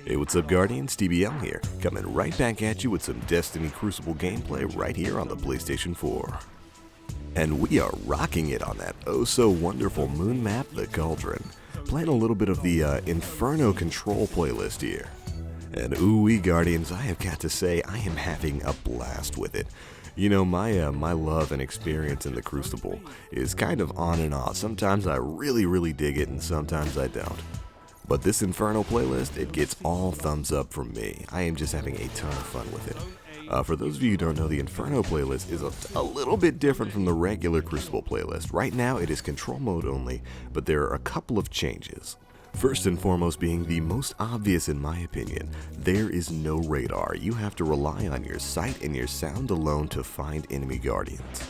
Hey, what's up, Guardians? TBL here, coming right back at you with some Destiny Crucible gameplay right here on the PlayStation 4. And we are rocking it on that oh-so-wonderful moon map, the Cauldron. Playing a little bit of the Inferno control playlist here. And ooh-wee, Guardians, I have got to say, I am having a blast with it. You know, my love and experience in the Crucible is kind of on and off. Sometimes I really dig it, and sometimes I don't. But this Inferno playlist, it gets all thumbs up from me. I am just having a ton of fun with it. For those of you who don't know, the Inferno playlist is a little bit different from the regular Crucible playlist. Right now, it is control mode only, but there are a couple of changes. First and foremost being the most obvious in my opinion, there is no radar. You have to rely on your sight and your sound alone to find enemy guardians.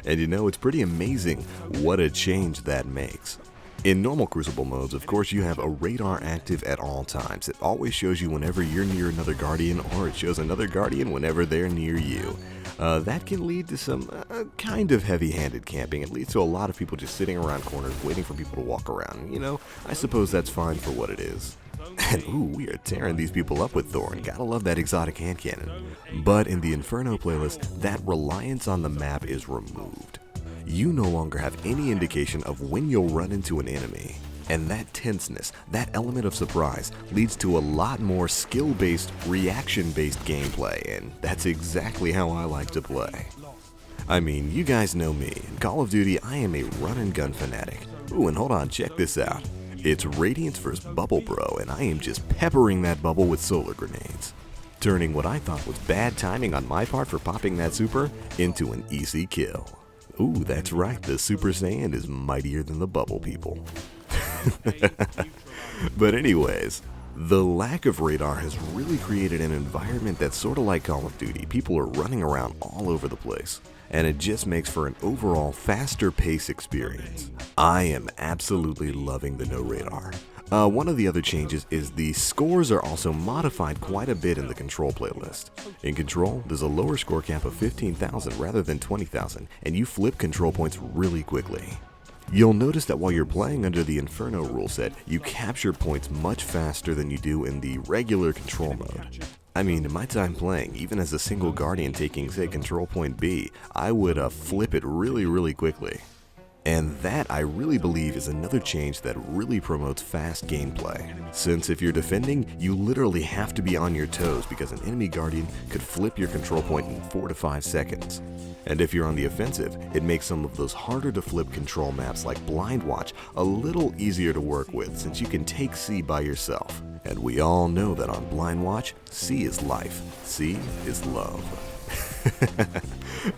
And you know, it's pretty amazing what a change that makes. In normal Crucible modes, of course, you have a radar active at all times. It always shows you whenever you're near another Guardian, or it shows another Guardian whenever they're near you. That can lead to some kind of heavy-handed camping. It leads to a lot of people just sitting around corners waiting for people to walk around. You know, I suppose that's fine for what it is. And ooh, we are tearing these people up with Thorn. Gotta love that exotic hand cannon. But in the Inferno playlist, that reliance on the map is removed. You no longer have any indication of when you'll run into an enemy. And that tenseness, that element of surprise, leads to a lot more skill-based, reaction-based gameplay, and that's exactly how I like to play. I mean, you guys know me. In Call of Duty, I am a run-and-gun fanatic. Ooh, and hold on, check this out. It's Radiance vs. Bubble Bro, and I am just peppering that bubble with solar grenades, turning what I thought was bad timing on my part for popping that super into an easy kill. Ooh, that's right, the Super Saiyan is mightier than the bubble people. But anyways, the lack of radar has really created an environment that's sort of like Call of Duty. People are running around all over the place, and it just makes for an overall faster pace experience. I am absolutely loving the no radar. One of the other changes is the scores are also modified quite a bit in the Control playlist. In Control, there's a lower score cap of 15,000 rather than 20,000, and you flip control points really quickly. You'll notice that while you're playing under the Inferno rule set, you capture points much faster than you do in the regular Control mode. I mean, in my time playing, even as a single Guardian taking, say, Control Point B, I would flip it really quickly. And that, I really believe, is another change that really promotes fast gameplay. Since if you're defending, you literally have to be on your toes because an enemy Guardian could flip your control point in 4 to 5 seconds. And if you're on the offensive, it makes some of those harder to flip control maps like Blind Watch a little easier to work with since you can take C by yourself. And we all know that on Blind Watch, C is life, C is love.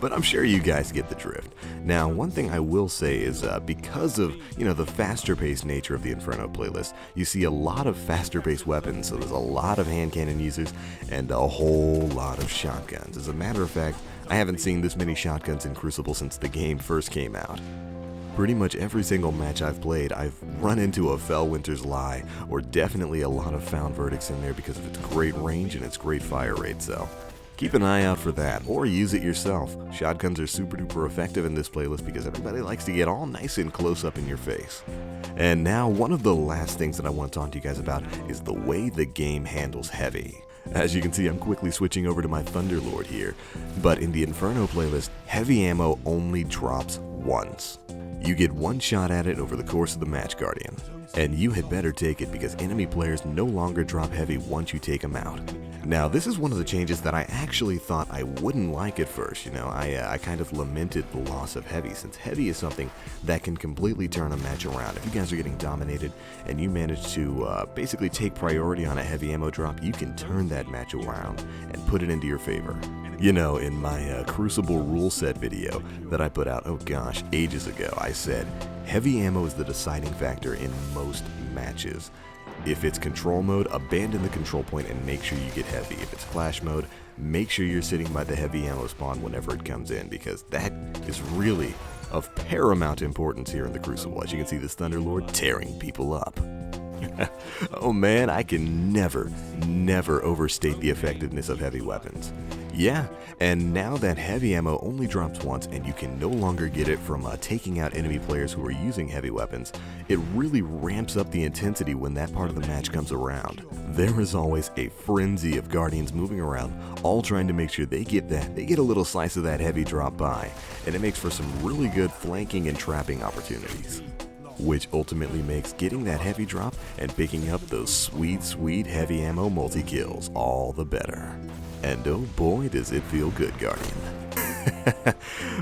But I'm sure you guys get the drift. Now, one thing I will say is because of, the faster-paced nature of the Inferno playlist, you see a lot of faster-paced weapons, so there's a lot of hand cannon users and a whole lot of shotguns. As a matter of fact, I haven't seen this many shotguns in Crucible since the game first came out. Pretty much every single match I've played, I've run into a Fellwinter's Lie, or definitely a lot of Found Verdicts in there because of its great range and its great fire rate, so keep an eye out for that, or use it yourself. Shotguns are super duper effective in this playlist because everybody likes to get all nice and close up in your face. And now, one of the last things that I want to talk to you guys about is the way the game handles heavy. As you can see, I'm quickly switching over to my Thunderlord here, but in the Inferno playlist, heavy ammo only drops once. You get one shot at it over the course of the match, Guardian. And you had better take it because enemy players no longer drop heavy once you take them out. Now, this is one of the changes that I actually thought I wouldn't like at first. I kind of lamented the loss of heavy, since heavy is something that can completely turn a match around. If you guys are getting dominated and you manage to basically take priority on a heavy ammo drop, you can turn that match around and put it into your favor. In my Crucible rule set video that I put out, oh gosh, ages ago, I said, heavy ammo is the deciding factor in most matches. If it's control mode, abandon the control point and make sure you get heavy. If it's flash mode, make sure you're sitting by the heavy ammo spawn whenever it comes in, because that is really of paramount importance here in the Crucible. As you can see, this Thunderlord tearing people up. Oh man, I can never overstate the effectiveness of heavy weapons. Yeah, and now that heavy ammo only drops once and you can no longer get it from taking out enemy players who are using heavy weapons, it really ramps up the intensity when that part of the match comes around. There is always a frenzy of Guardians moving around, all trying to make sure they get a little slice of that heavy drop by, and it makes for some really good flanking and trapping opportunities, which ultimately makes getting that heavy drop and picking up those sweet heavy ammo multi-kills all the better. And oh boy does it feel good, Guardian.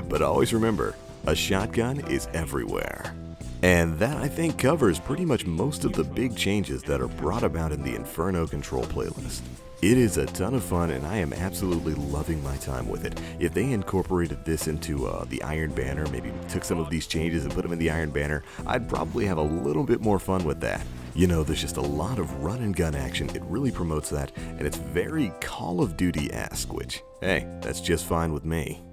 But always remember, a shotgun is everywhere. And that, I think, covers pretty much most of the big changes that are brought about in the Inferno Control playlist. It is a ton of fun, and I am absolutely loving my time with it. If they incorporated this into the Iron Banner, maybe took some of these changes and put them in the Iron Banner, I'd probably have a little bit more fun with that. You know, there's just a lot of run and gun action. It really promotes that, and it's very Call of Duty-esque, which, hey, that's just fine with me.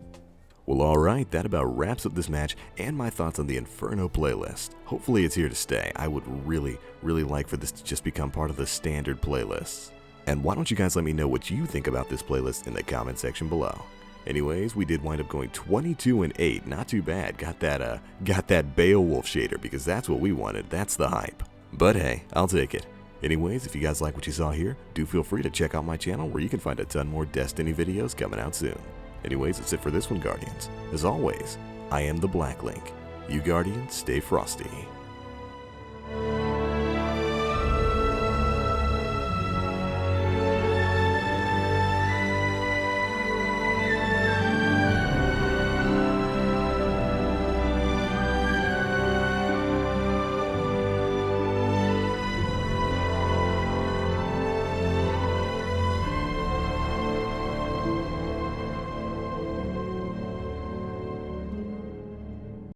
Well, alright, that about wraps up this match and my thoughts on the Inferno playlist. Hopefully it's here to stay. I would really like for this to just become part of the standard playlists. And why don't you guys let me know what you think about this playlist in the comment section below. Anyways, we did wind up going 22-8, not too bad. Got that Beowulf shader because that's what we wanted, that's the hype. But hey, I'll take it. Anyways, if you guys like what you saw here, do feel free to check out my channel where you can find a ton more Destiny videos coming out soon. Anyways, that's it for this one, Guardians. As always, I am the Black Link. You Guardians, stay frosty.